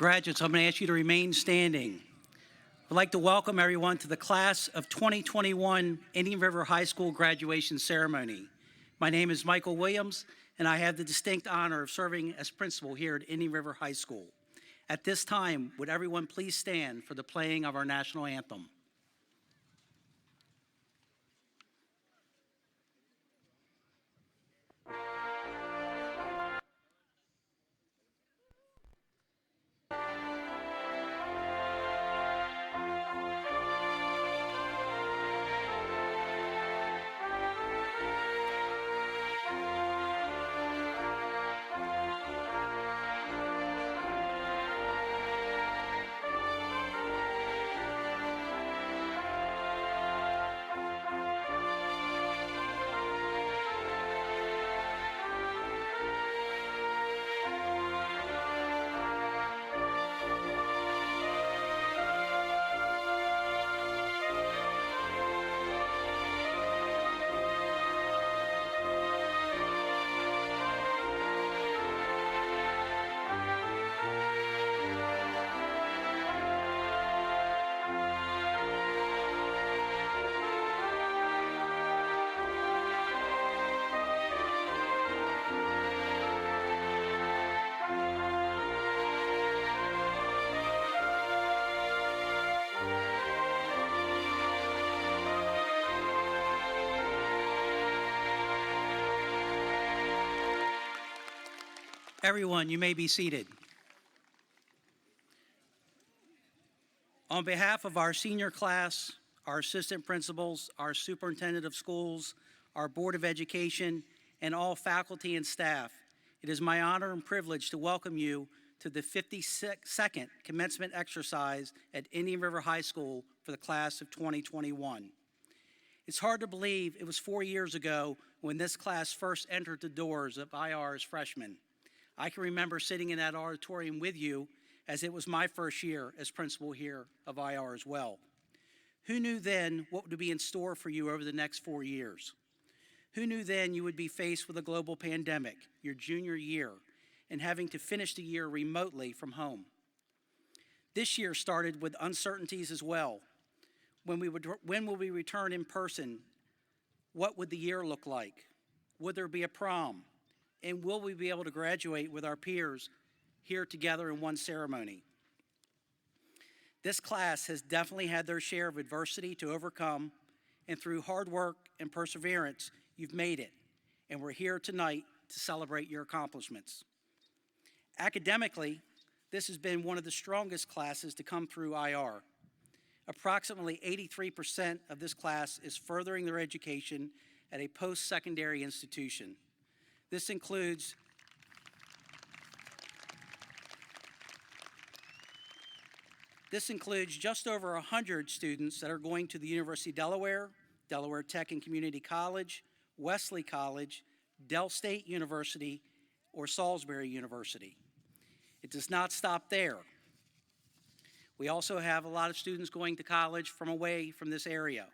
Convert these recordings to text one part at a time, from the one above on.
Graduates, I'm going to ask you to remain standing. I'd like to welcome everyone to the class of 2021 Indian River High School graduation ceremony. My name is Michael Williams, and I have the distinct honor of serving as principal here at Indian River High School. At this time, would everyone please stand for the playing of our national anthem? Everyone, you may be seated. On behalf of our senior class, our assistant principals, our superintendent of schools, our Board of Education, and all faculty and staff, it is my honor and privilege to welcome you to the 52nd commencement exercise at Indian River High School for the class of 2021. It's hard to believe it was 4 years ago when this class first entered the doors of IR as freshmen. I can remember sitting in that auditorium with you as it was my first year as principal here of IR as well. Who knew then what would be in store for you over the next 4 years? Who knew then you would be faced with a global pandemic, your junior year, and having to finish the year remotely from home? This year started with uncertainties as well. When will we return in person? What would the year look like? Would there be a prom? And will we be able to graduate with our peers here together in one ceremony? This class has definitely had their share of adversity to overcome, and through hard work and perseverance, you've made it, and we're here tonight to celebrate your accomplishments. Academically, this has been one of the strongest classes to come through IR. Approximately 83% of this class is furthering their education at a post-secondary institution. This includes just over 100 students that are going to the University of Delaware, Delaware Tech and Community College, Wesley College, Del State University, or Salisbury University. It does not stop there. We also have a lot of students going to college from away from this area.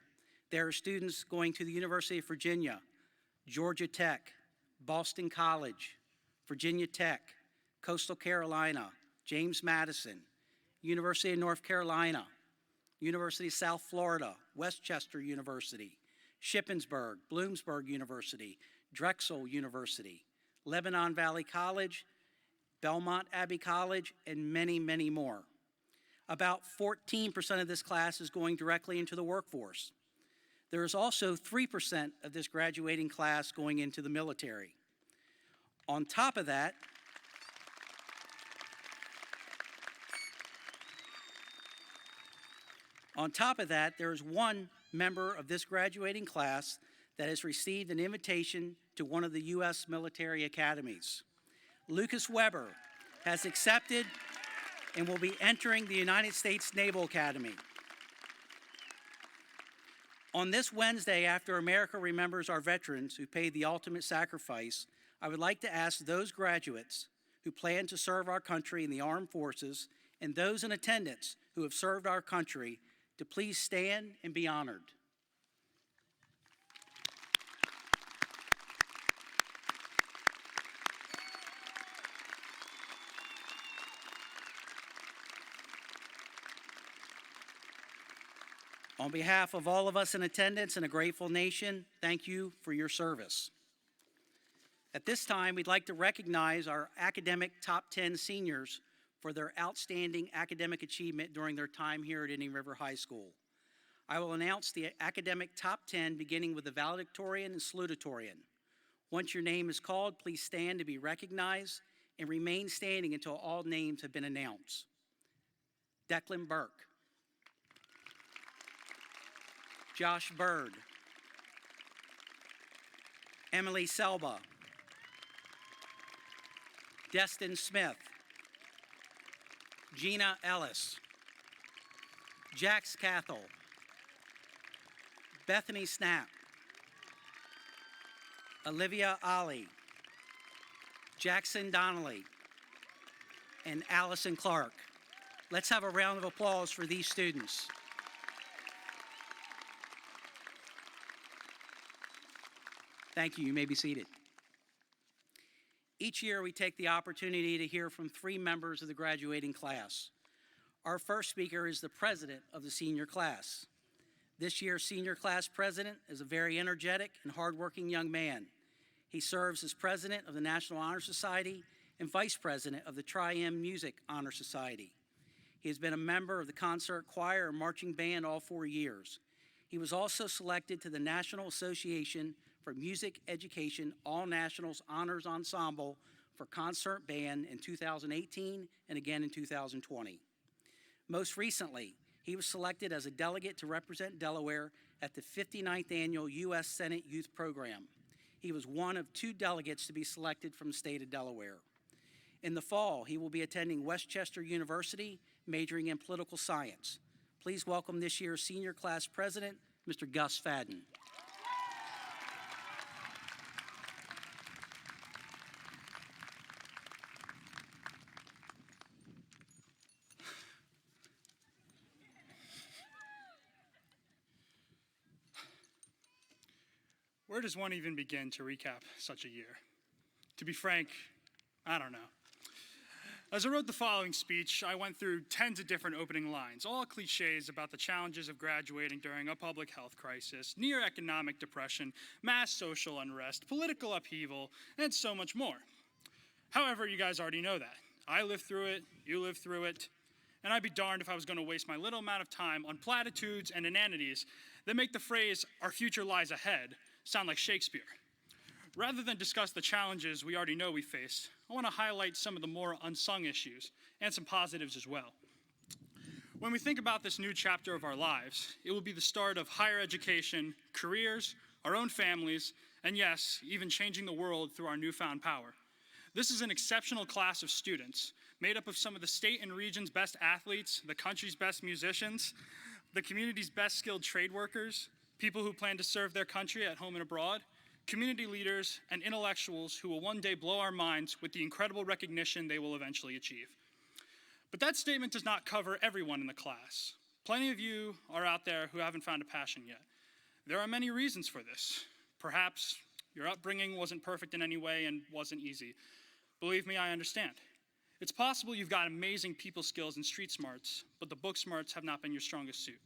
There are students going to the University of Virginia, Georgia Tech, Boston College, Virginia Tech, Coastal Carolina, James Madison, University of North Carolina, University of South Florida, Westchester University, Shippensburg, Bloomsburg University, Drexel University, Lebanon Valley College, Belmont Abbey College, and many, many more. About 14% of this class is going directly into the workforce. There is also 3% of this graduating class going into the military. On top of that, there is one member of this graduating class that has received an invitation to one of the U.S. military academies. Lucas Weber has accepted and will be entering the United States Naval Academy. On this Wednesday, after America remembers our veterans who paid the ultimate sacrifice, I would like to ask those graduates who plan to serve our country in the armed forces and those in attendance who have served our country to please stand and be honored. On behalf of all of us in attendance and a grateful nation, thank you for your service. At this time, we'd like to recognize our academic top 10 seniors for their outstanding academic achievement during their time here at Indian River High School. I will announce the academic top 10 beginning with the Valedictorian and Salutatorian. Once your name is called, please stand to be recognized and remain standing until all names have been announced. Declan Burke. Josh Bird. Emily Selba. Destin Smith. Gina Ellis. Jax Cathell. Bethany Snap. Olivia Ali. Jackson Donnelly. And Allison Clark. Let's have a round of applause for these students. Thank you. You may be seated. Each year, we take the opportunity to hear from 3 members of the graduating class. Our first speaker is the president of the senior class. This year's senior class president is a very energetic and hardworking young man. He serves as president of the National Honor Society and vice president of the Tri-M Music Honor Society. He has been a member of the concert choir and marching band all 4 years. He was also selected to the National Association for Music Education All Nationals Honors Ensemble for concert band in 2018 and again in 2020. Most recently, he was selected as a delegate to represent Delaware at the 59th Annual U.S. Senate Youth Program. He was one of 2 delegates to be selected from the state of Delaware. In the fall, he will be attending Westchester University, majoring in political science. Please welcome this year's senior class president, Mr. Gus Fadden. Where does one even begin to recap such a year? To be frank, I don't know. As I wrote the following speech, I went through tens of different opening lines, all cliches about the challenges of graduating during a public health crisis, near economic depression, mass social unrest, political upheaval, and so much more. However, you guys already know that. I lived through it, you lived through it, and I'd be darned if I was going to waste my little amount of time on platitudes and inanities that make the phrase, "our future lies ahead," sound like Shakespeare. Rather than discuss the challenges we already know we face, I want to highlight some of the more unsung issues and some positives as well. When we think about this new chapter of our lives, it will be the start of higher education, careers, our own families, and yes, even changing the world through our newfound power. This is an exceptional class of students made up of some of the state and region's best athletes, the country's best musicians, the community's best skilled trade workers, people who plan to serve their country at home and abroad, community leaders, and intellectuals who will one day blow our minds with the incredible recognition they will eventually achieve. But that statement does not cover everyone in the class. Plenty of you are out there who haven't found a passion yet. There are many reasons for this. Perhaps your upbringing wasn't perfect in any way and wasn't easy. Believe me, I understand. It's possible you've got amazing people skills and street smarts, but the book smarts have not been your strongest suit.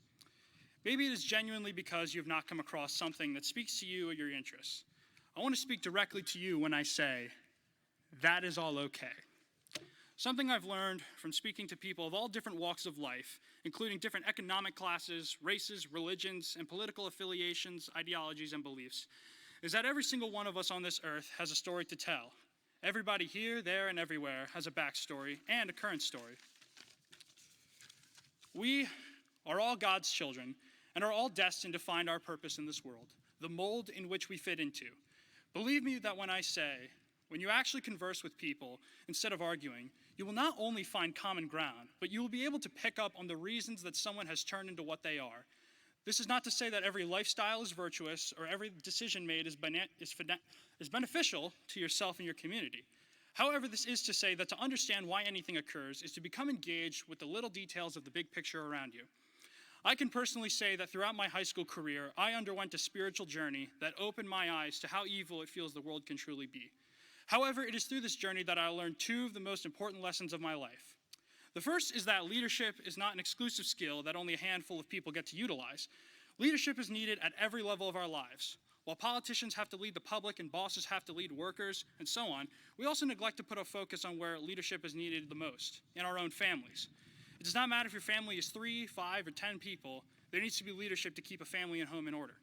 Maybe it is genuinely because you have not come across something that speaks to you or your interests. I want to speak directly to you when I say, that is all okay. Something I've learned from speaking to people of all different walks of life, including different economic classes, races, religions, and political affiliations, ideologies, and beliefs, is that every single one of us on this earth has a story to tell. Everybody here, there, and everywhere has a backstory and a current story. We are all God's children and are all destined to find our purpose in this world, the mold in which we fit into. Believe me that when I say, when you actually converse with people instead of arguing, you will not only find common ground, but you will be able to pick up on the reasons that someone has turned into what they are. This is not to say that every lifestyle is virtuous or every decision made is beneficial to yourself and your community. However, this is to say that to understand why anything occurs is to become engaged with the little details of the big picture around you. I can personally say that throughout my high school career, I underwent a spiritual journey that opened my eyes to how evil it feels the world can truly be. However, it is through this journey that I learned 2 of the most important lessons of my life. The first is that leadership is not an exclusive skill that only a handful of people get to utilize. Leadership is needed at every level of our lives. While politicians have to lead the public and bosses have to lead workers and so on, we also neglect to put our focus on where leadership is needed the most, in our own families. It does not matter if your family is 3, 5, or 10 people, there needs to be leadership to keep a family and home in order.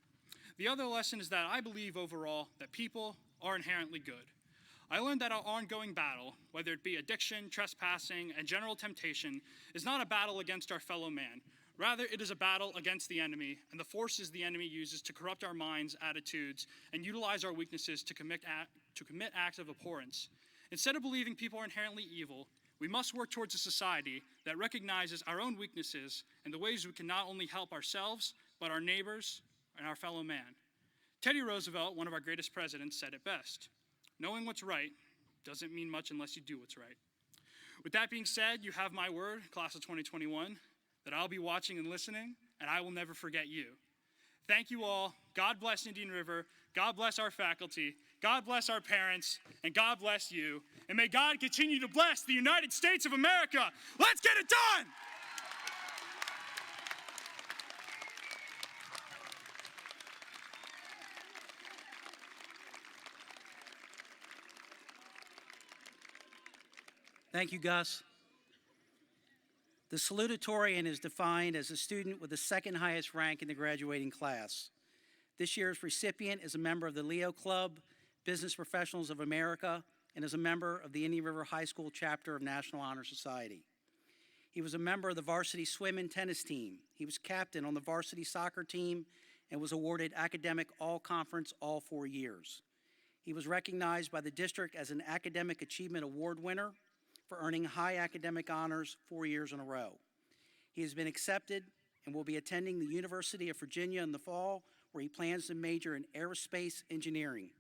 The other lesson is that I believe overall that people are inherently good. I learned that our ongoing battle, whether it be addiction, trespassing, and general temptation, is not a battle against our fellow man. Rather, it is a battle against the enemy and the forces the enemy uses to corrupt our minds, attitudes, and utilize our weaknesses to commit acts of abhorrence. Instead of believing people are inherently evil, we must work towards a society that recognizes our own weaknesses and the ways we can not only help ourselves, but our neighbors and our fellow man. Teddy Roosevelt, one of our greatest presidents, said it best: knowing what's right doesn't mean much unless you do what's right. With that being said, you have my word, class of 2021, that I'll be watching and listening, and I will never forget you. Thank you all. God bless Indian River. God bless our faculty. God bless our parents. And God bless you. And may God continue to bless the United States of America. Let's get it done! Thank you, Gus. The salutatorian is defined as a student with the second highest rank in the graduating class. This year's recipient is a member of the Leo Club, Business Professionals of America, and is a member of the Indian River High School chapter of National Honor Society. He was a member of the varsity swim and tennis team. He was captain on the varsity soccer team and was awarded academic all-conference all 4 years. He was recognized by the district as an Academic Achievement Award winner for earning high academic honors 4 years in a row. He has been accepted and will be attending the University of Virginia in the fall, where he plans to major in aerospace engineering.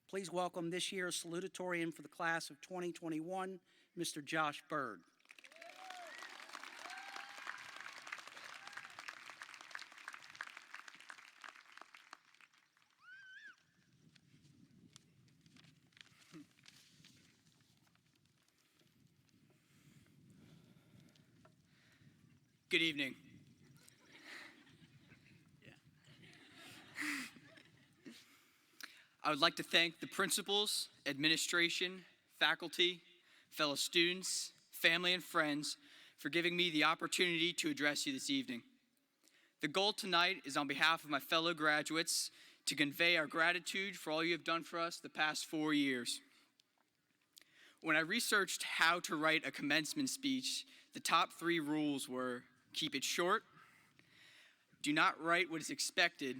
Please welcome this year's salutatorian for the class of 2021, Mr. Josh Bird. Good evening. I would like to thank the principals, administration, faculty, fellow students, family, and friends for giving me the opportunity to address you this evening. The goal tonight is, on behalf of my fellow graduates, to convey our gratitude for all you have done for us the past 4 years. When I researched how to write a commencement speech, the top 3 rules were: keep it short, do not write what is expected,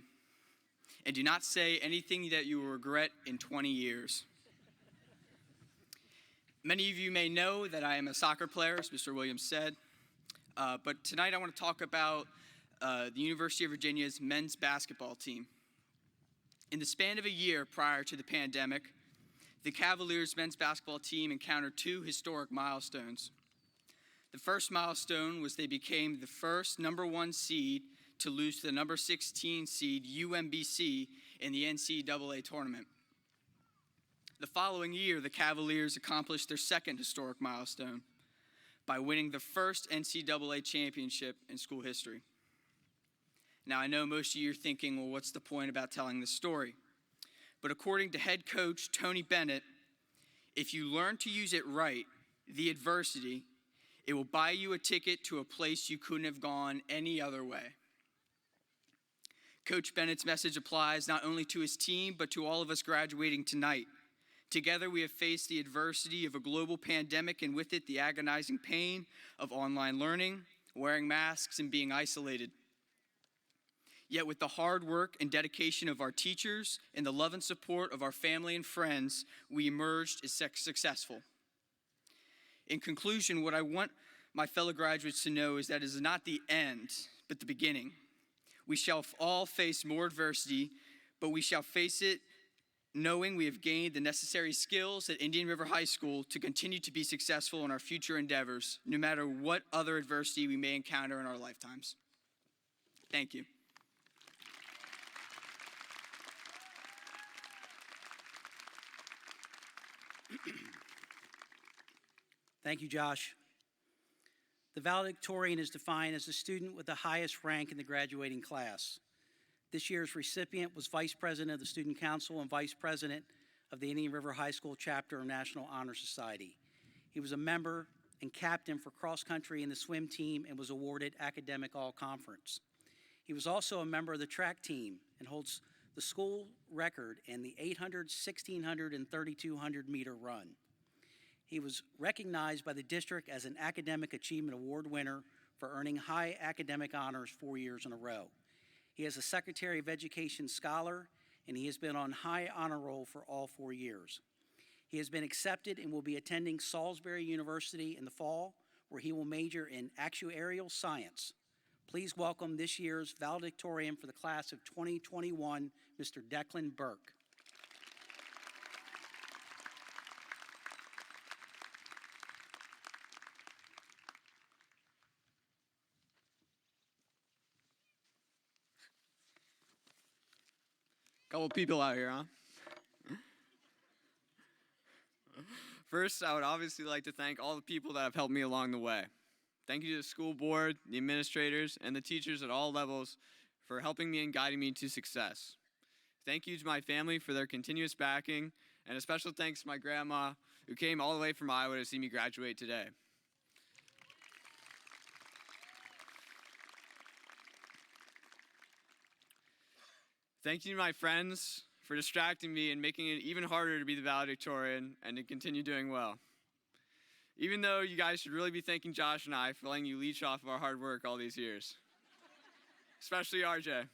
and do not say anything that you will regret in 20 years. Many of you may know that I am a soccer player, as Mr. Williams said, but tonight I want to talk about the University of Virginia's men's basketball team. In the span of a year prior to the pandemic, the Cavaliers men's basketball team encountered 2 historic milestones. The first milestone was they became the first #1 seed to lose to the #16 seed UMBC in the NCAA tournament. The following year, the Cavaliers accomplished their second historic milestone by winning the first NCAA championship in school history. Now, I know most of you are thinking, well, what's the point about telling this story? But according to head coach Tony Bennett, if you learn to use it right, the adversity, it will buy you a ticket to a place you couldn't have gone any other way. Coach Bennett's message applies not only to his team, but to all of us graduating tonight. Together, we have faced the adversity of a global pandemic, and with it, the agonizing pain of online learning, wearing masks, and being isolated. Yet with the hard work and dedication of our teachers and the love and support of our family and friends, we emerged as successful. In conclusion, what I want my fellow graduates to know is that it is not the end, but the beginning. We shall all face more adversity, but we shall face it knowing we have gained the necessary skills at Indian River High School to continue to be successful in our future endeavors, no matter what other adversity we may encounter in our lifetimes. Thank you. Thank you, Josh. The valedictorian is defined as the student with the highest rank in the graduating class. This year's recipient was Vice President of the Student Council and Vice President of the Indian River High School Chapter of National Honor Society. He was a member and captain for cross country in the swim team and was awarded Academic All-Conference. He was also a member of the track team and holds the school record in the 800, 1600, and 3200 meter run. He was recognized by the district as an Academic Achievement Award winner for earning high academic honors 4 years in a row. He is a Secretary of Education scholar, and he has been on high honor roll for all 4 years. He has been accepted and will be attending Salisbury University in the fall, where he will major in actuarial science. Please welcome this year's valedictorian for the class of 2021, Mr. Declan Burke. Couple people out here, huh? First, I would obviously like to thank all the people that have helped me along the way. Thank you to the school board, the administrators, and the teachers at all levels for helping me and guiding me to success. Thank you to my family for their continuous backing, and a special thanks to my grandma, who came all the way from Iowa to see me graduate today. Thank you to my friends for distracting me and making it even harder to be the valedictorian and to continue doing well. Even though you guys should really be thanking Josh and I for letting you leech off of our hard work all these years. Especially RJ.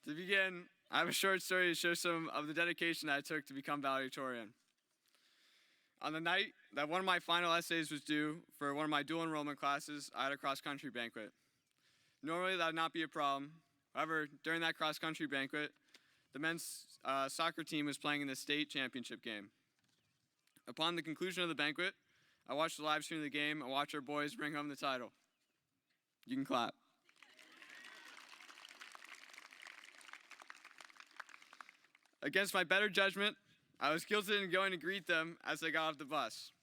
To begin, I have a short story to show some of the dedication that I took to become valedictorian. On the night that one of my final essays was due for one of my dual enrollment classes, I had a cross-country banquet. Normally, that would not be a problem. However, during that cross-country banquet, the men's soccer team was playing in the state championship game. Upon the conclusion of the banquet, I watched the live stream of the game and watched our boys bring home the title. You can clap. Against my better judgment, I was guilted in going to greet them as they got off the bus.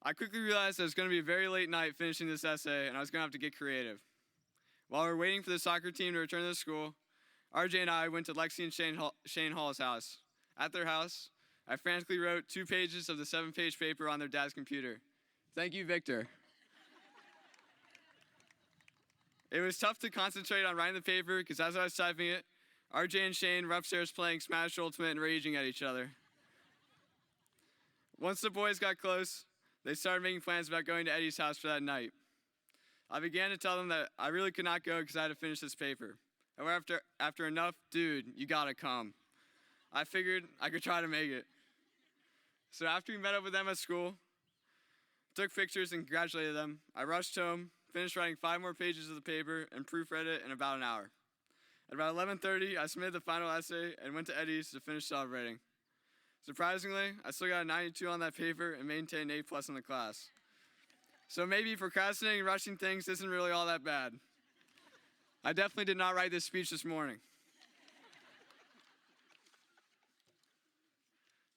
I quickly realized it was going to be a very late night finishing this essay, and I was going to have to get creative. While we were waiting for the soccer team to return to the school, RJ and I went to Lexi and Shane Hall's house. At their house, I frantically wrote 2 pages of the 7-page paper on their dad's computer. Thank you, Victor. It was tough to concentrate on writing the paper because as I was typing it, RJ and Shane were upstairs playing Smash Ultimate and raging at each other. Once the boys got close, they started making plans about going to Eddie's house for that night. I began to tell them that I really could not go because I had to finish this paper. However, after enough, dude, you gotta come. I figured I could try to make it. So after we met up with them at school, took pictures and congratulated them, I rushed home, finished writing 5 more pages of the paper, and proofread it in about an hour. At about 11:30, I submitted the final essay and went to Eddie's to finish celebrating. Surprisingly, I still got a 92 on that paper and maintained an A+ in the class. So maybe procrastinating and rushing things isn't really all that bad. I definitely did not write this speech this morning.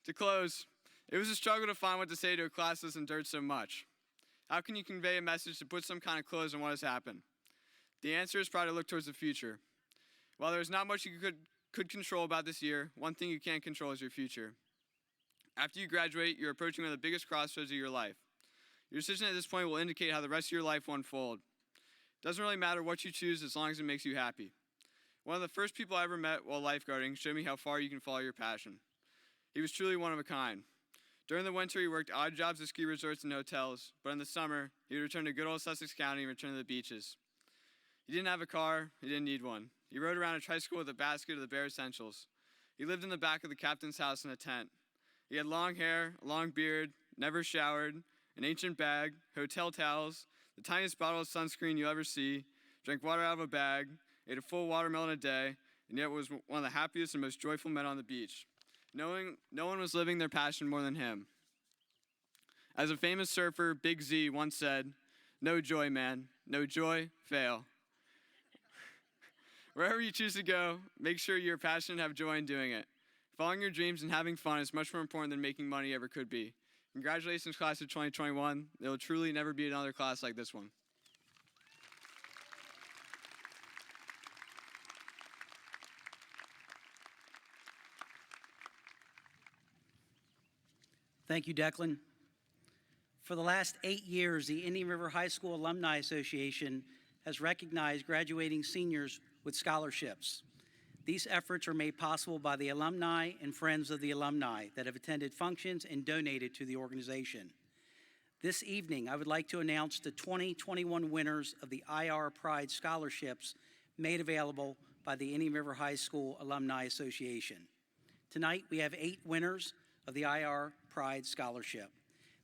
To close, it was a struggle to find what to say to a class that's endured so much. How can you convey a message to put some kind of close on what has happened? The answer is probably to look towards the future. While there's not much you could control about this year, one thing you can control is your future. After you graduate, you're approaching one of the biggest crossroads of your life. Your decision at this point will indicate how the rest of your life will unfold. It doesn't really matter what you choose as long as it makes you happy. One of the first people I ever met while lifeguarding showed me how far you can follow your passion. He was truly one of a kind. During the winter, he worked odd jobs at ski resorts and hotels, but in the summer, he would return to good old Sussex County and return to the beaches. He didn't have a car, he didn't need one. He rode around a tricycle with a basket of the bare essentials. He lived in the back of the captain's house in a tent. He had long hair, a long beard, never showered, an ancient bag, hotel towels, the tiniest bottle of sunscreen you'll ever see, drank water out of a bag, ate a full watermelon a day, and yet was one of the happiest and most joyful men on the beach. No one was living their passion more than him. As a famous surfer, Big Z, once said, "No joy, man. No joy, fail." Wherever you choose to go, make sure you're passionate and have joy in doing it. Following your dreams and having fun is much more important than making money ever could be. Congratulations, class of 2021. There will truly never be another class like this one. Thank you, Declan. For the last 8 years, the Indian River High School Alumni Association has recognized graduating seniors with scholarships. These efforts are made possible by the alumni and friends of the alumni that have attended functions and donated to the organization. This evening, I would like to announce the 2021 winners of the IR Pride Scholarships made available by the Indian River High School Alumni Association. Tonight, we have 8 winners of the IR Pride Scholarship.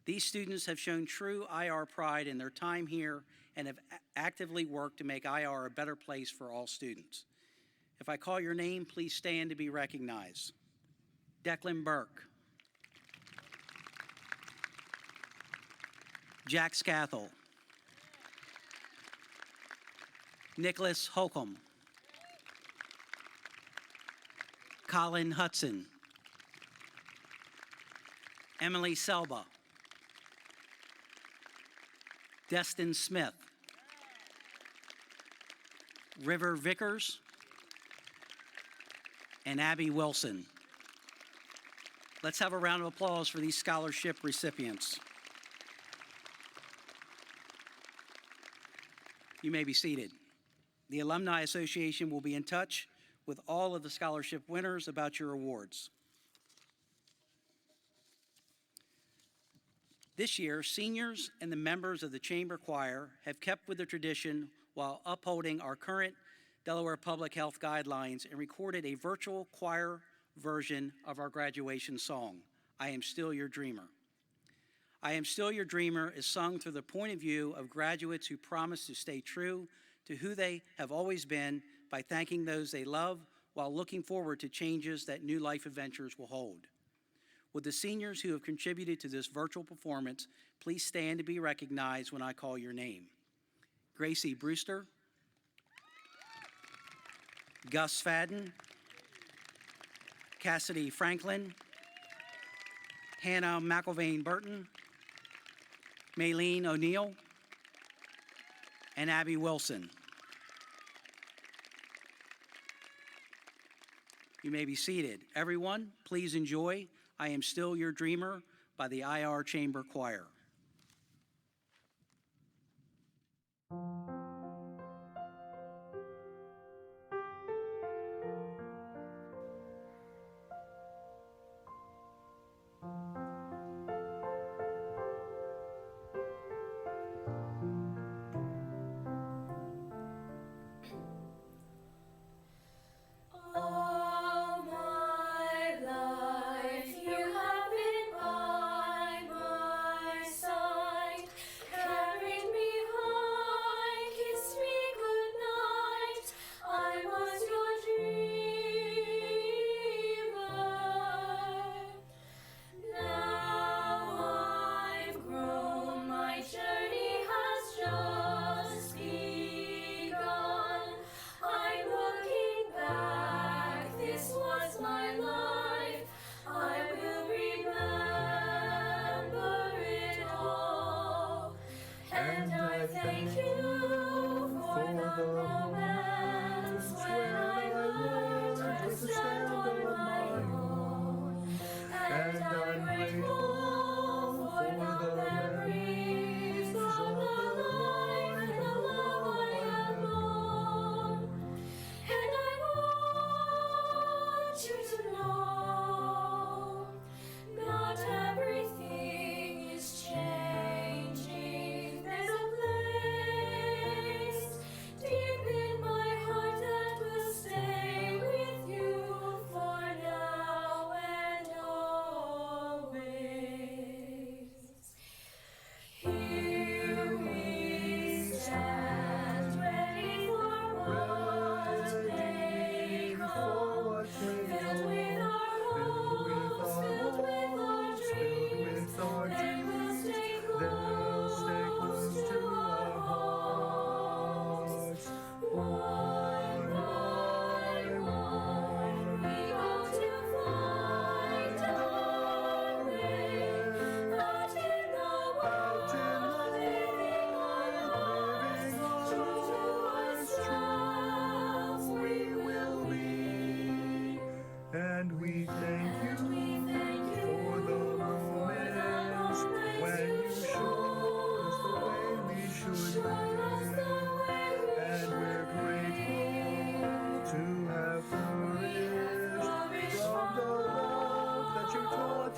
These students have shown true IR pride in their time here and have actively worked to make IR a better place for all students. If I call your name, please stand to be recognized. Declan Burke. Jack Scathel. Nicholas Holcomb. Colin Hudson. Emily Selba. Destin Smith. River Vickers. And Abby Wilson. Let's have a round of applause for these scholarship recipients. You may be seated. The Alumni Association will be in touch with all of the scholarship winners about your awards. This year, seniors and the members of the Chamber Choir have kept with the tradition while upholding our current Delaware Public Health guidelines and recorded a virtual choir version of our graduation song, I Am Still Your Dreamer. I Am Still Your Dreamer is sung through the point of view of graduates who promise to stay true to who they have always been by thanking those they love while looking forward to changes that new life adventures will hold. Would the seniors who have contributed to this virtual performance please stand to be recognized when I call your name? Gracie Brewster, Gus Fadden, Cassidy Franklin, Hannah McIlvain Burton, Maylene O'Neill, and Abby Wilson. You may be seated. Everyone, please enjoy I Am Still Your Dreamer by the IR Chamber Choir. All my life you have been by my side, carried me high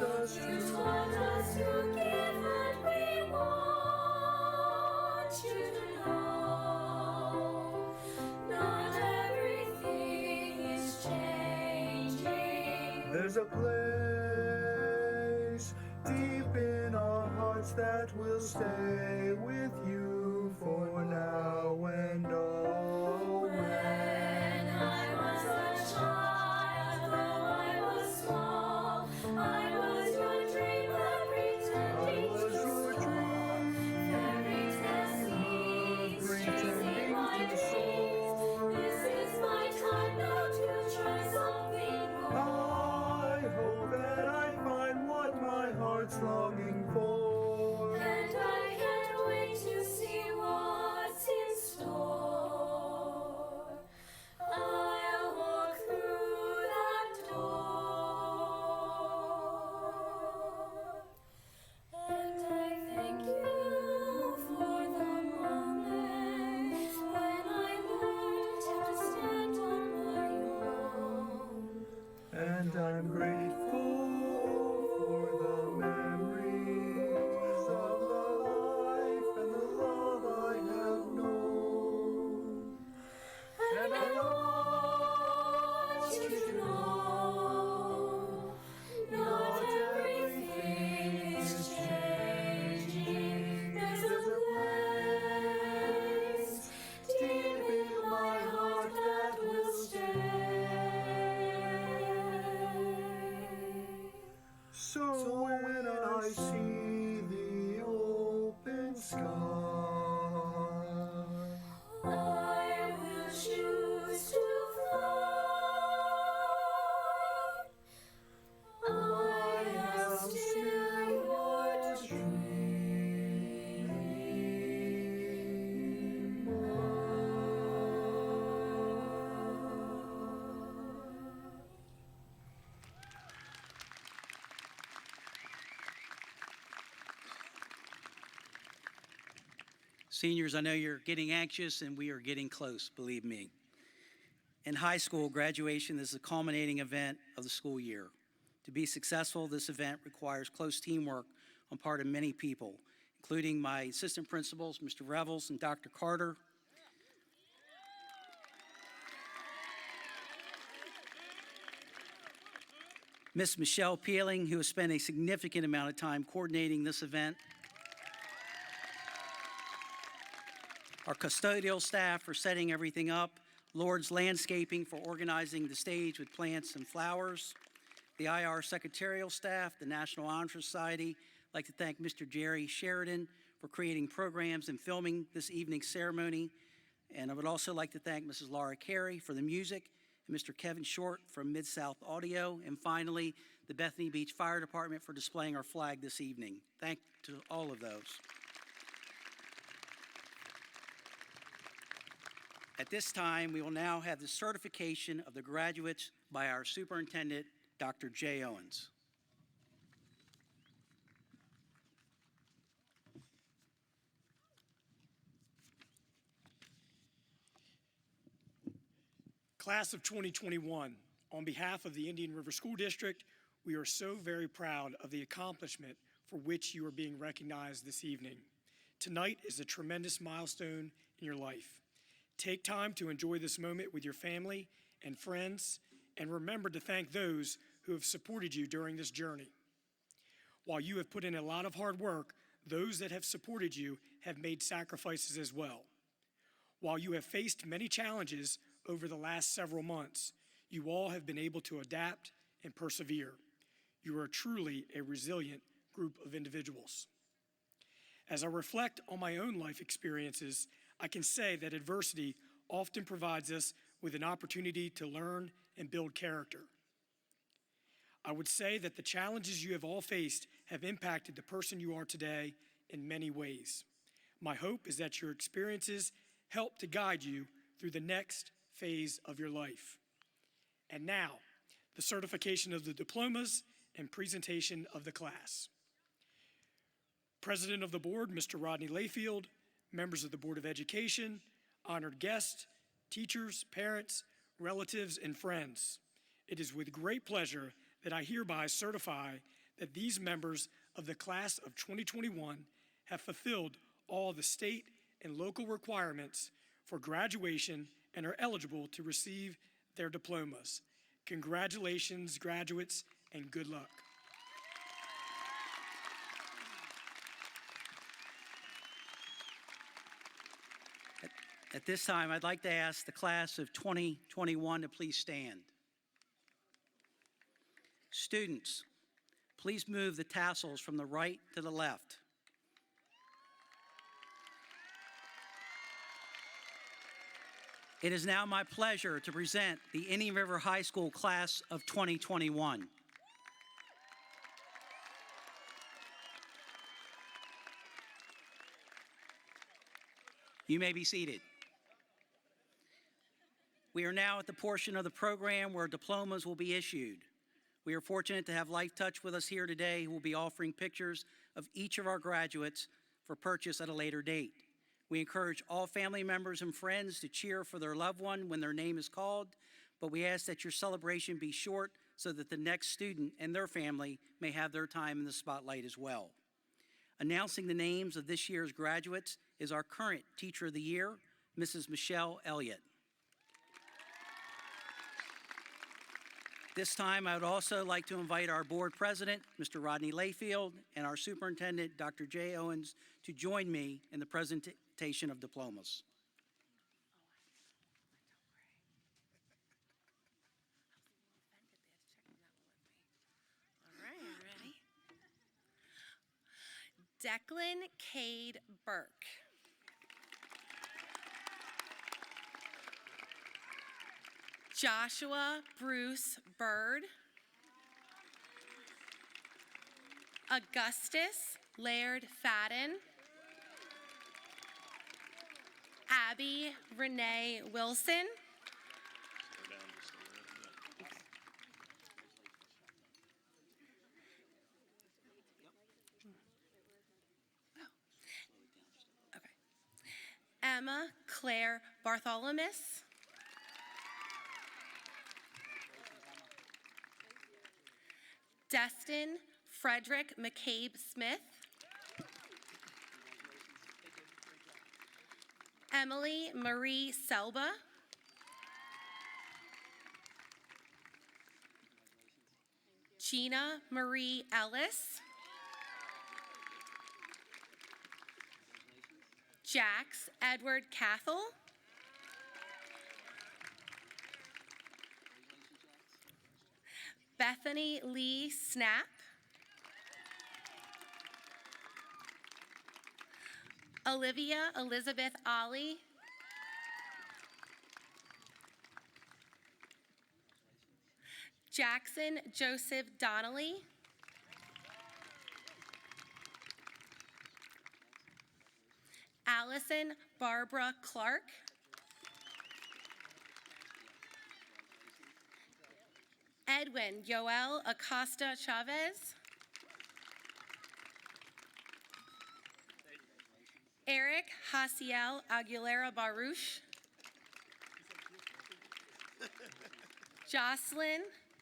us to give what we want you to know. Not everything is changing. There's a place deep in our hearts that will stay with you for now and always. When I was a child, though I was small, I was your dream, but pretending to soar. Fairy tale seeds chasing my dreams. This is my time now to try something more. I hope that I find what my heart's longing for. And I can't wait to see what's in store. I'll walk through that door. And I thank you for the moment when I learned to stand on my own. And I'm grateful for the memories of the life and the love I have known. And I want you to know, not everything is changing. There's a place deep in my heart that will stay. So when I see the open sky, I will choose to fly. I am still your dream. Seniors, I know you're getting anxious, and we are getting close, believe me. In high school, graduation is the culminating event of the school year. To be successful, this event requires close teamwork on part of many people, including my assistant principals, Mr. Revels and Dr. Carter, Miss Michelle Peeling, who has spent a significant amount of time coordinating this event, our custodial staff for setting everything up, Lord's Landscaping for organizing the stage with plants and flowers, the IR secretarial staff, the National Honor Society. I'd like to thank Mr. Jerry Sheridan for creating programs and filming this evening's ceremony. And I would also like to thank Mrs. Laura Carey for the music, and Mr. Kevin Short from Mid-South Audio, and finally, the Bethany Beach Fire Department for displaying our flag this evening. Thank to all of those. At this time, we will now have the certification of the graduates by our superintendent, Dr. Jay Owens. Class of 2021, on behalf of the Indian River School District, we are so very proud of the accomplishment for which you are being recognized this evening. Tonight is a tremendous milestone in your life. Take time to enjoy this moment with your family and friends, and remember to thank those who have supported you during this journey. While you have put in a lot of hard work, those that have supported you have made sacrifices as well. While you have faced many challenges over the last several months, you all have been able to adapt and persevere. You are truly a resilient group of individuals. As I reflect on my own life experiences, I can say that adversity often provides us with an opportunity to learn and build character. I would say that the challenges you have all faced have impacted the person you are today in many ways. My hope is that your experiences help to guide you through the next phase of your life. And now, the certification of the diplomas and presentation of the class. President of the Board, Mr. Rodney Layfield, members of the Board of Education, honored guests, teachers, parents, relatives, and friends. It is with great pleasure that I hereby certify that these members of the class of 2021 have fulfilled all the state and local requirements for graduation and are eligible to receive their diplomas. Congratulations, graduates, and good luck. At this time, I'd like to ask the class of 2021 to please stand. Students, please move the tassels from the right to the left. It is now my pleasure to present the Indian River High School class of 2021. You may be seated. We are now at the portion of the program where diplomas will be issued. We are fortunate to have Life Touch with us here today, who will be offering pictures of each of our graduates for purchase at a later date. We encourage all family members and friends to cheer for their loved one when their name is called, but we ask that your celebration be short so that the next student and their family may have their time in the spotlight as well. Announcing the names of this year's graduates is our current Teacher of the Year, Mrs. Michelle Elliott. This time, I would also like to invite our board president, Mr. Rodney Layfield, and our superintendent, Dr. Jay Owens, to join me in the presentation of diplomas. All right, ready? Declan Cade Burke. Joshua Bruce Bird. Augustus Laird Fadden. Abby Renee Wilson. Okay. Emma Claire Bartholomew. Destin Frederick McCabe Smith. Emily Marie Selba. Gina Marie Ellis. Jax Edward Cathell. Bethany Lee Snap. Olivia Elizabeth Ollie. Jackson Joseph Donnelly. Allison Barbara Clark. Edwin Yoel Acosta Chavez. Eric Hasiel Aguilera Baruch. Jocelyn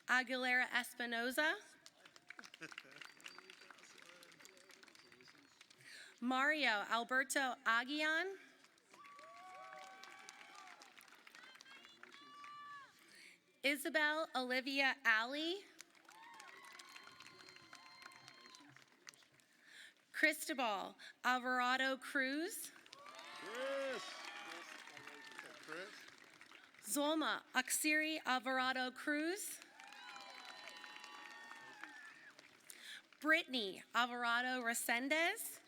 Aguilera Espinoza. Mario Alberto Aguian. Isabel Olivia Alley. Cristobal Alvarado Cruz. Zolma Aksiri Alvarado Cruz. Brittany Alvarado Resendez.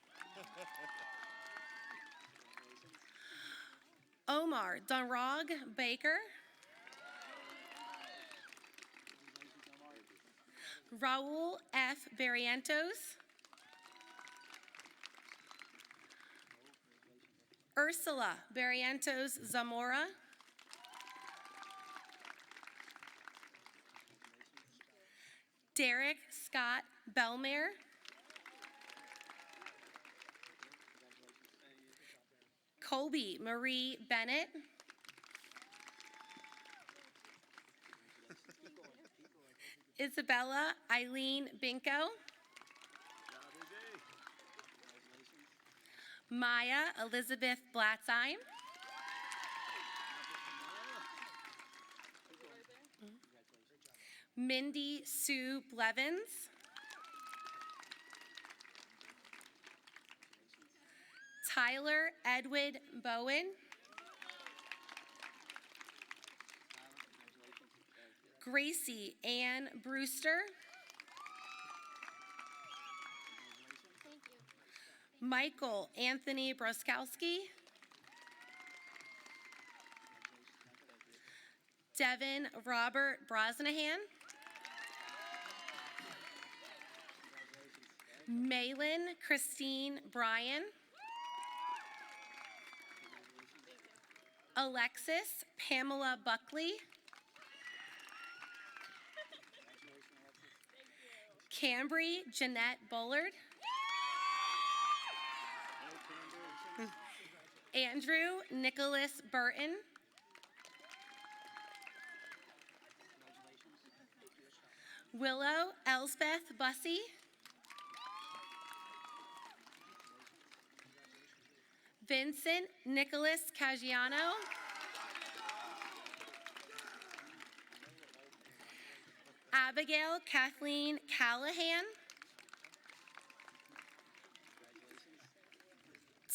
Omar Donrog Baker. Raul F. Barrientos. Ursula Barrientos Zamora. Derek Scott Belmare. Colby Marie Bennett. Isabella Eileen Binko. Maya Elizabeth Blatzheim. Mindy Sue Blevins. Tyler Edward Bowen. Gracie Ann Brewster. Michael Anthony Broskowski. Devin Robert Brosnahan. Malin Christine Bryan. Alexis Pamela Buckley. Cambry Jeanette Bullard. Andrew Nicholas Burton. Willow Elsbeth Bussey. Vincent Nicholas Caggiano. Abigail Kathleen Callahan.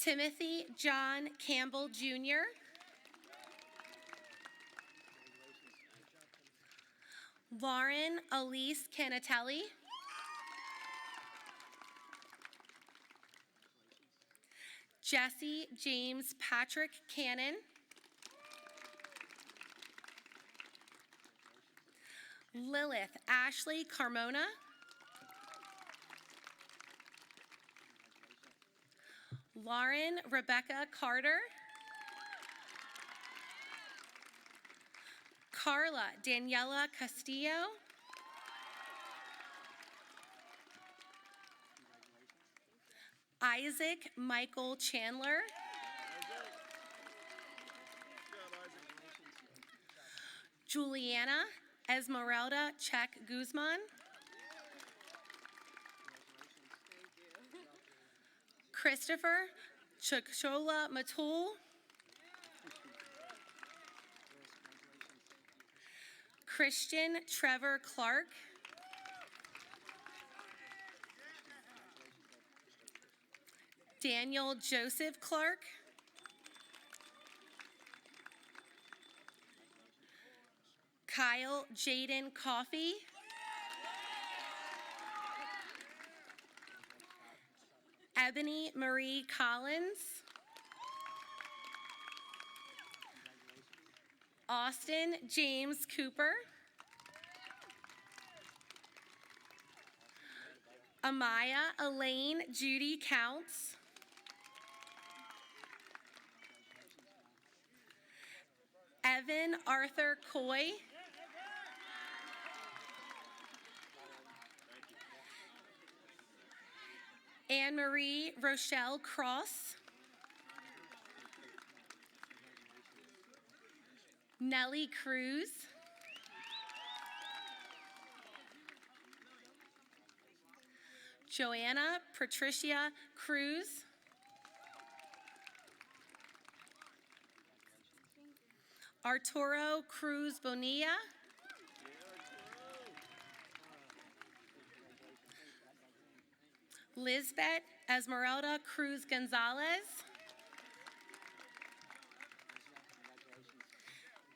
Timothy John Campbell Jr. Lauren Elise Canatelli. Jesse James Patrick Cannon. Lilith Ashley Carmona. Lauren Rebecca Carter. Carla Daniela Castillo. Isaac Michael Chandler. Juliana Esmeralda Check Guzman. Christopher Chukchola Matul. Christian Trevor Clark. Daniel Joseph Clark. Kyle Jaden Coffey. Ebony Marie Collins. Austin James Cooper. Amaya Elaine Judy Counts. Evan Arthur Coy. Anne-Marie Rochelle Cross. Nellie Cruz. Joanna Patricia Cruz. Arturo Cruz Bonilla. Lisbeth Esmeralda Cruz Gonzalez.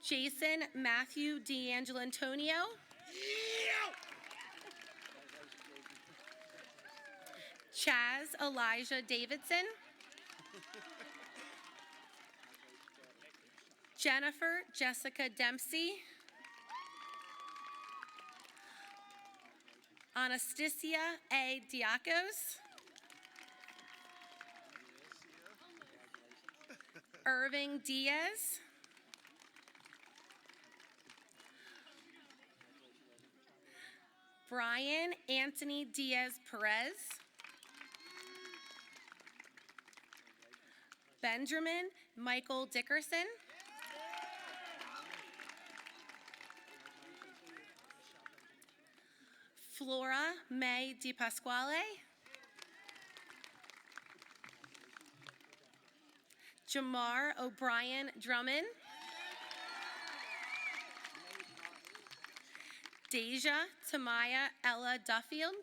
Jason Matthew D'Angelo Antonio. Chaz Elijah Davidson. Jennifer Jessica Dempsey. Anastasia A. Diakos. Irving Diaz. Brian Anthony Diaz Perez. Benjamin Michael Dickerson. Flora May Di Pasquale. Jamar O'Brien Drummond. Deja Tamaya Ella Duffield.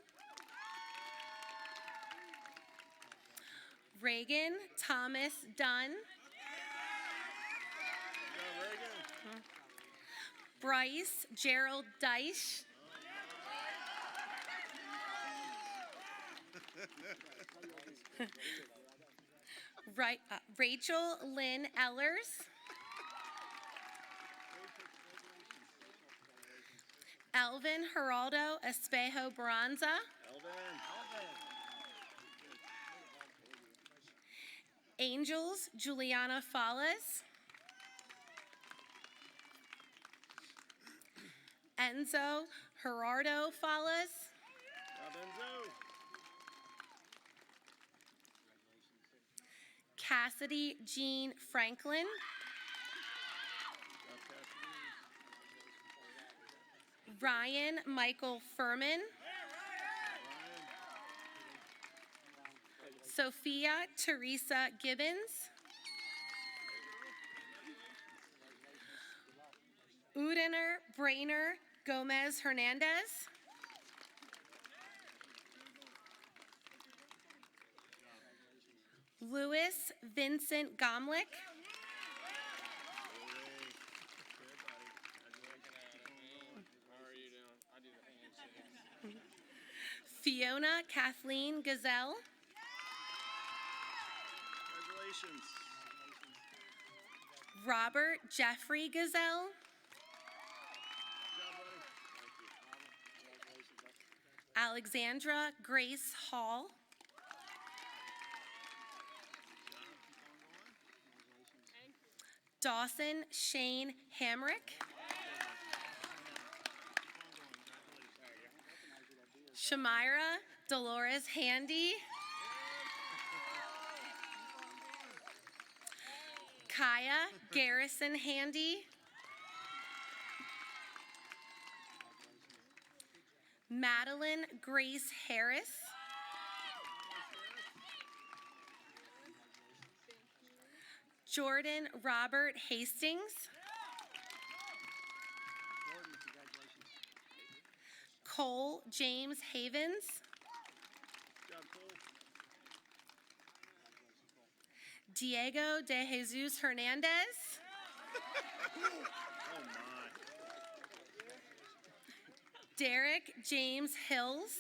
Reagan Thomas Dunn. Bryce Gerald Deich. Rachel Lynn Ellers. Elvin Geraldo Espejo Baranza. Angels Juliana Fallas. Enzo Gerardo Fallas. Cassidy Jean Franklin. Ryan Michael Furman. Sophia Teresa Gibbons. Udener Brainer Gomez Hernandez. Louis Vincent Gomlick. Fiona Kathleen Gazelle. Robert Jeffrey Gazelle. Alexandra Grace Hall. Dawson Shane Hamrick. Shamira Dolores Handy. Kaya Garrison Handy. Madeline Grace Harris. Jordan Robert Hastings. Cole James Havens. Diego de Jesus Hernandez. Derek James Hills.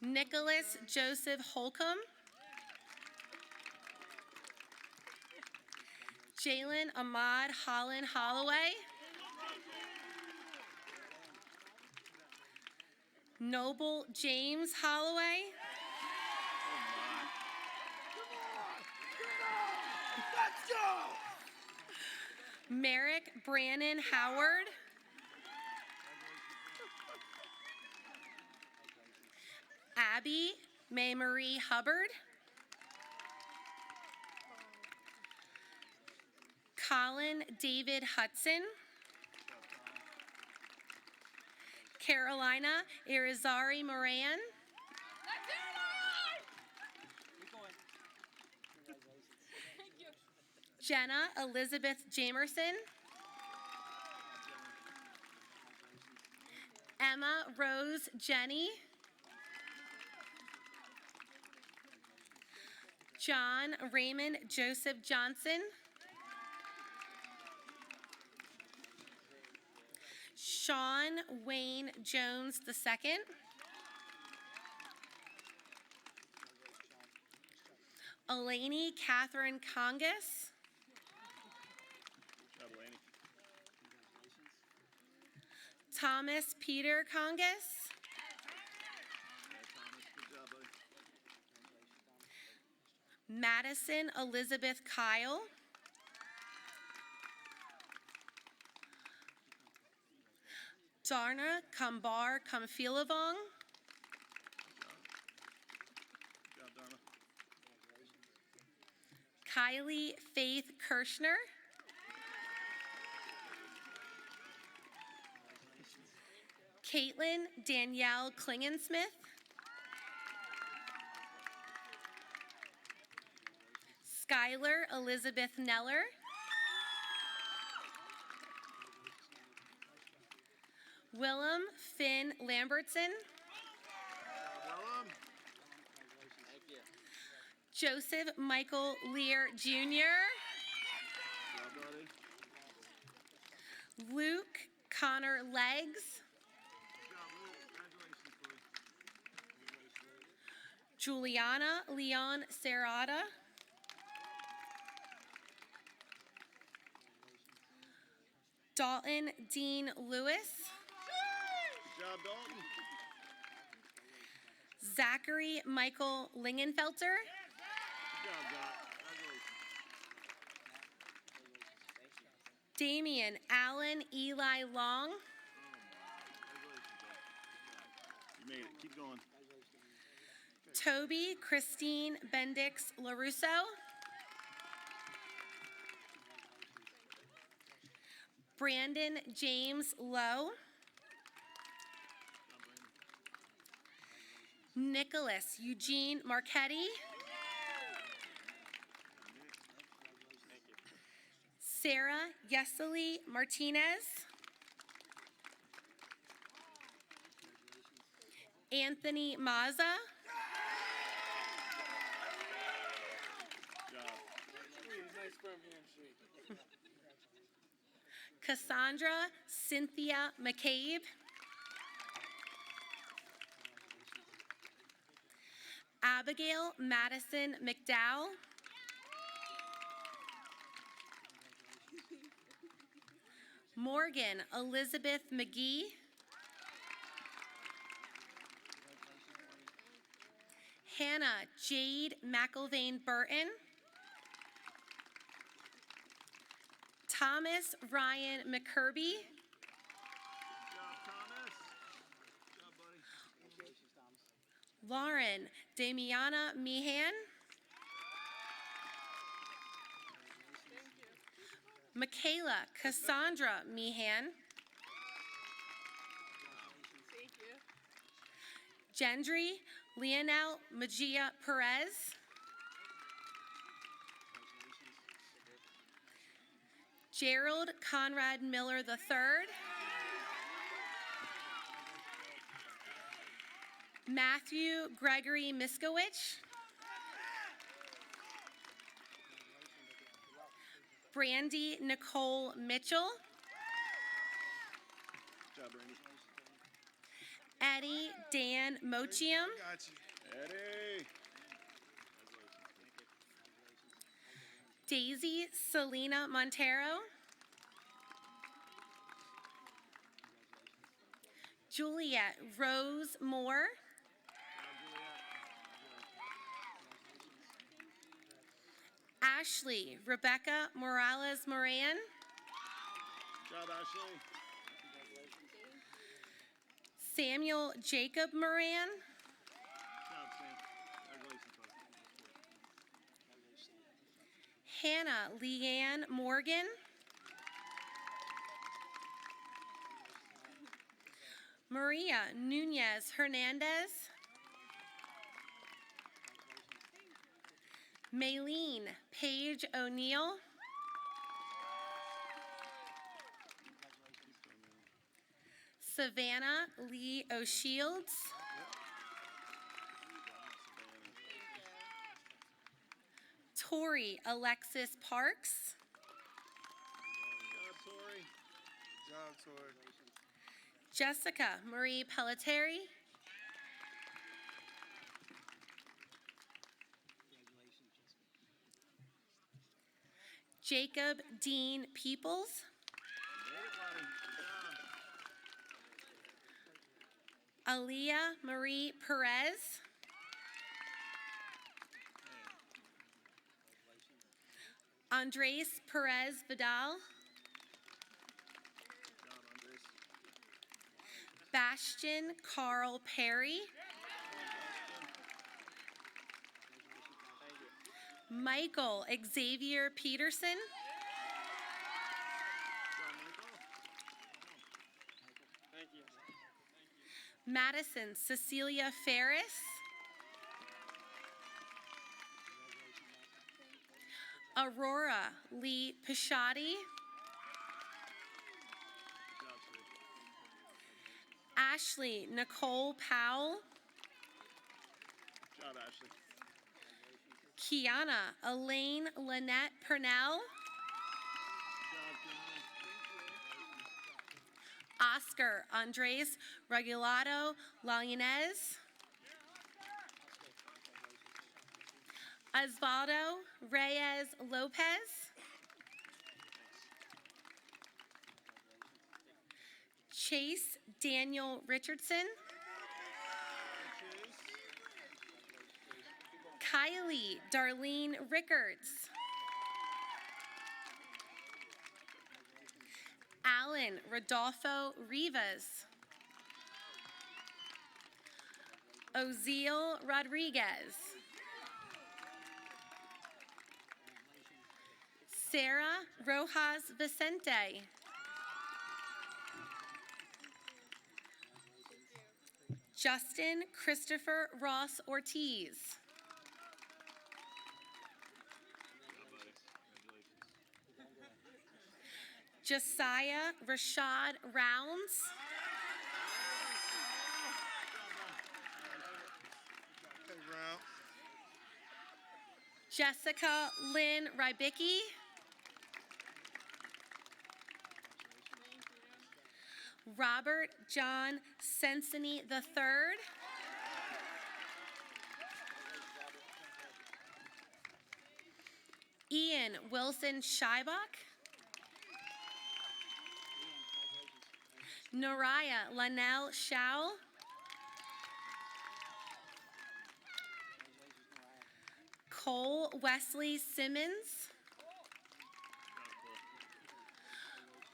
Nicholas Joseph Holcomb. Jalen Ahmad Holland Holloway. Noble James Holloway. Merrick Brannon Howard. Abby May Marie Hubbard. Colin David Hudson. Carolina Irizarry Moran. Jenna Elizabeth Jamerson. Emma Rose Jenny. John Raymond Joseph Johnson. Sean Wayne Jones II. Eleni Catherine Congus. Thomas Peter Congus. Madison Elizabeth Kyle. Darna Kambar Kamfilavong. Kylie Faith Kirschner. Caitlin Danielle Klingensmith. Skylar Elizabeth Neller. Willem Finn Lambertson. Joseph Michael Lear Jr. Luke Connor Leggs. Juliana Leon Serrata. Dalton Dean Lewis. Good job, Dalton. Zachary Michael Lingenfelter. Good job, Doc. Congratulations. Damian Allen Eli Long. You made it. Keep going. Toby Christine Bendix LaRusso. Brandon James Lowe. Nicholas Eugene Marchetti. Sarah Yeseli Martinez. Anthony Mazza. Cassandra Cynthia McCabe. Abigail Madison McDowell. Morgan Elizabeth McGee. Hannah Jade McIlvain Burton. Thomas Ryan McKirby. Lauren Damiana Meehan. Michaela Cassandra Meehan. Gendry Leonel Mejia Perez. Gerald Conrad Miller III. Matthew Gregory Miskowicz. Brandy Nicole Mitchell. Good job, Randy. Eddie Dan Mochium. Eddie. Daisy Selena Montero. Juliet Rose Moore. Ashley Rebecca Morales Moran. Good job, Ashley. Samuel Jacob Moran. Good job, Sam. Congratulations, buddy. Hannah Leanne Morgan. Maria Nunez Hernandez. Maylene Paige O'Neill. Savannah Lee O'Shields. Tori Alexis Parks. Good job, Tori. Good job, Tori. Jessica Marie Pelletieri. Jacob Dean Peoples. Made it, buddy. Good job. Aaliyah Marie Perez. Andres Perez Vidal. Good job, Andres. Bastion Carl Perry. Michael Xavier Peterson. Good job, Michael. Thank you. Madison Cecilia Ferris. Aurora Lee Pishotti. Ashley Nicole Powell. Good job, Ashley. Kiana Elaine Lynette Purnell. Oscar Andres Regulado Lainez. Osvaldo Reyes Lopez. Chase Daniel Richardson. Kylie Darlene Rickards. Alan Rodolfo Rivas. Oziel Rodriguez. Sarah Rojas Vicente. Justin Christopher Ross Ortiz. Josiah Rashad Rounds. Jessica Lynn Rybicki. Robert John Sensini III. Ian Wilson Scheibach. Noraya Lanell Schau. Cole Wesley Simmons.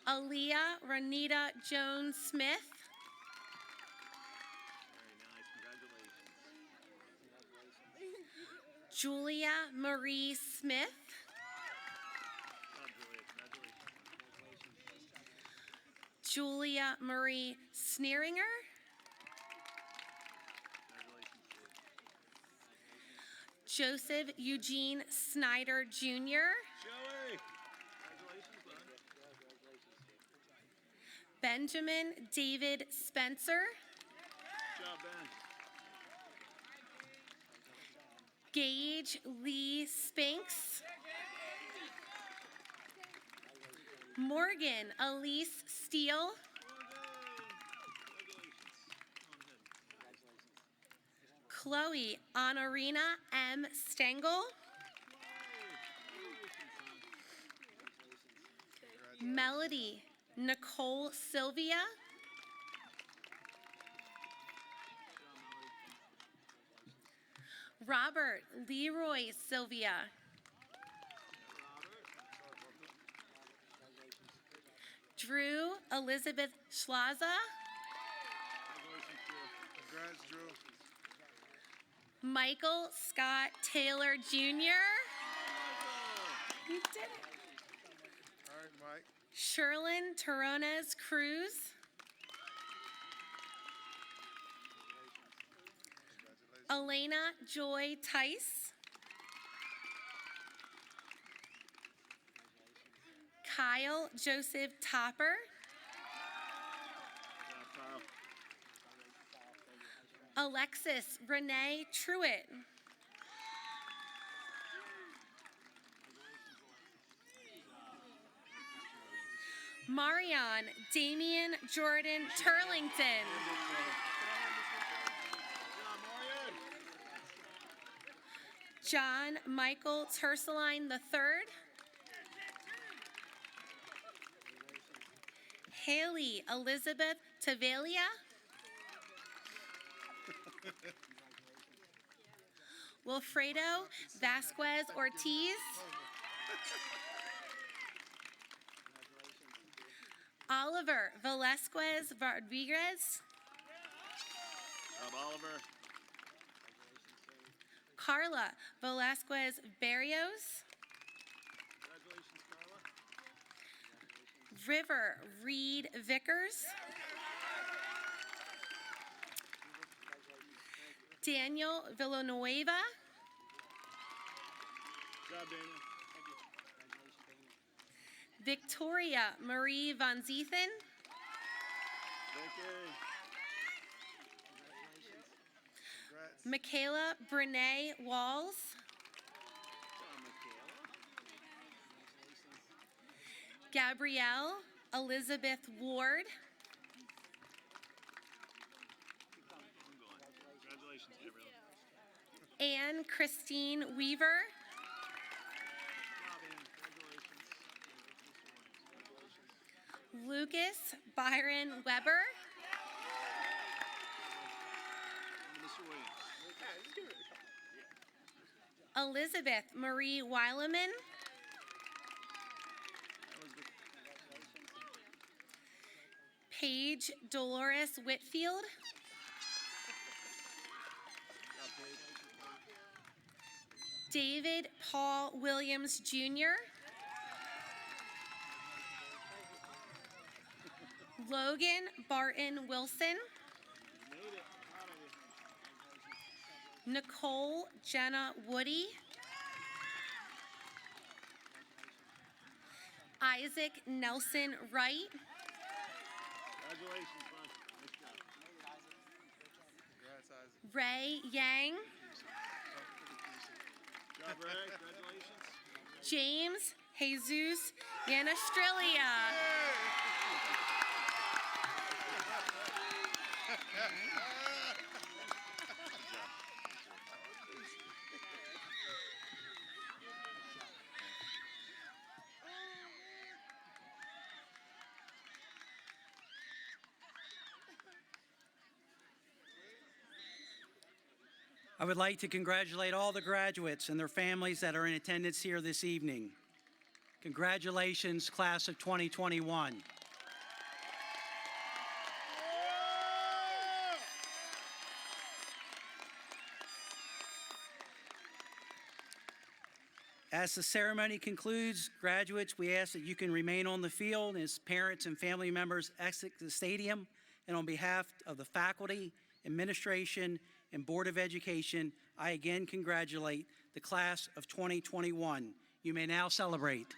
Aaliyah Ranita Jones Smith. Julia Marie Smith. Julia Marie Sneeringer. Joseph Eugene Snyder Jr. Benjamin David Spencer. Gage Lee Spinks. Morgan Elise Steele. Chloe Honorina M. Stengel. Melody Nicole Sylvia. Robert Leroy Sylvia. Drew Elizabeth Schlaza. Congrats, Drew. Michael Scott Taylor Jr. He did it. All right, Mike. Sherlyn Torones Cruz. Elena Joy Tice. Kyle Joseph Topper. Alexis Renee Truitt. Marion Damian Jordan Turlington. John Michael Turseline III. Haley Elizabeth Tavalia. Wilfredo Vasquez Ortiz. Oliver Velasquez Rodriguez. Oliver. Carla Velasquez Barrios. River Reed Vickers. Daniel Villanueva. Good job, Daniel. Victoria Marie Van Ziethen. Michaela Brene Walls. Gabrielle Elizabeth Ward. Anne Christine Weaver. Lucas Byron Weber. Elizabeth Marie Weileman. Paige Dolores Whitfield. David Paul Williams Jr. Logan Barton Wilson. Nicole Jenna Woody. Isaac Nelson Wright. Ray Yang. James Jesus Yanastrilia. I would like to congratulate all the graduates and their families that are in attendance here this evening. Congratulations, class of 2021. As the ceremony concludes, graduates, we ask that you can remain on the field as parents and family members exit the stadium. And on behalf of the faculty, administration, and Board of Education, I again congratulate the class of 2021. You may now celebrate.